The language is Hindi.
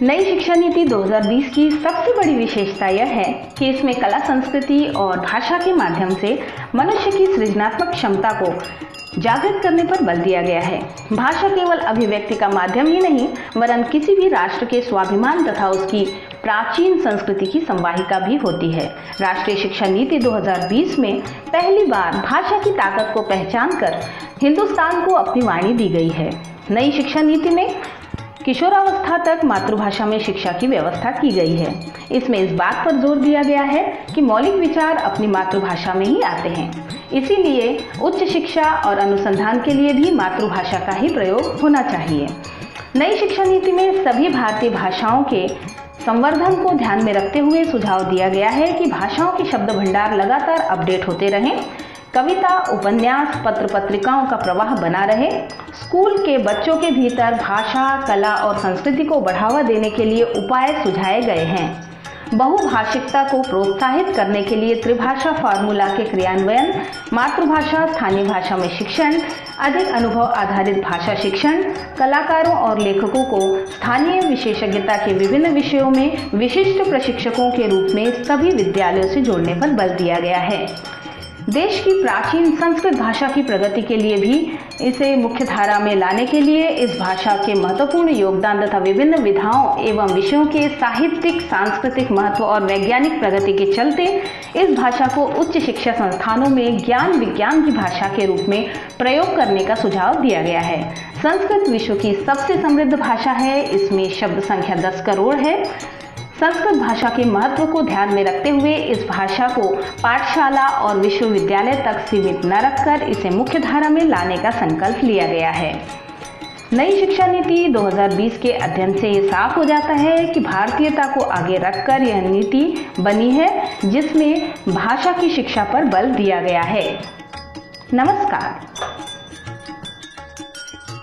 नई शिक्षा नीति 2020 की सबसे बड़ी विशेषता यह है कि इसमें कला, संस्कृति और भाषा के माध्यम से मनुष्य की सृजनात्मक क्षमता को जागृत करने पर बल दिया गया है। भाषा केवल अभिव्यक्ति का माध्यम ही नहीं, वरन किसी भी राष्ट्र के स्वाभिमान तथा उसकी प्राचीन संस्कृति की संवाहिका भी होती है। राष्ट्रीय शिक्षा नीति 2020 में पहली बार भाषा की ताकत को पहचान कर हिंदुस्तान को अपनी वाणी दी गई है। नई शिक्षा नीति में किशोरावस्था तक मातृभाषा में शिक्षा की व्यवस्था की गई है। इसमें इस बात पर जोर दिया गया है कि मौलिक विचार अपनी मातृभाषा में ही आते हैं, इसीलिए उच्च शिक्षा और अनुसंधान के लिए भी मातृभाषा का ही प्रयोग होना चाहिए। नई शिक्षा नीति में सभी भारतीय भाषाओं के संवर्धन को ध्यान में रखते हुए सुझाव दिया गया है कि भाषाओं के शब्द भंडार लगातार अपडेट होते रहें, कविता, उपन्यास, पत्र पत्रिकाओं का प्रवाह बना रहे। स्कूल के बच्चों के भीतर भाषा, कला और संस्कृति को बढ़ावा देने के लिए उपाय सुझाए गए हैं। बहुभाषिकता को प्रोत्साहित करने के लिए त्रिभाषा फार्मूला के क्रियान्वयन, मातृभाषा, स्थानीय भाषा में शिक्षण, अधिक अनुभव आधारित भाषा शिक्षण, कलाकारों और लेखकों को स्थानीय विशेषज्ञता के विभिन्न विषयों में विशिष्ट प्रशिक्षकों के रूप में सभी विद्यालयों से जोड़ने पर बल दिया गया है। देश की प्राचीन संस्कृत भाषा की प्रगति के लिए भी इसे मुख्य धारा में लाने के लिए इस भाषा के महत्वपूर्ण योगदान तथा विभिन्न विधाओं एवं विषयों के साहित्यिक, सांस्कृतिक महत्व और वैज्ञानिक प्रगति के चलते इस भाषा को उच्च शिक्षा संस्थानों में ज्ञान विज्ञान की भाषा के रूप में प्रयोग करने का सुझाव दिया गया है। संस्कृत विश्व की सबसे समृद्ध भाषा है। इसमें शब्द संख्या 10 करोड़ है। संस्कृत भाषा के महत्व को ध्यान में रखते हुए इस भाषा को पाठशाला और विश्वविद्यालय तक सीमित न रखकर इसे मुख्य धारा में लाने का संकल्प लिया गया है। नई शिक्षा नीति 2020 के अध्ययन से ये साफ हो जाता है कि भारतीयता को आगे रखकर यह नीति बनी है, जिसमें भाषा की शिक्षा पर बल दिया गया है। नमस्कार।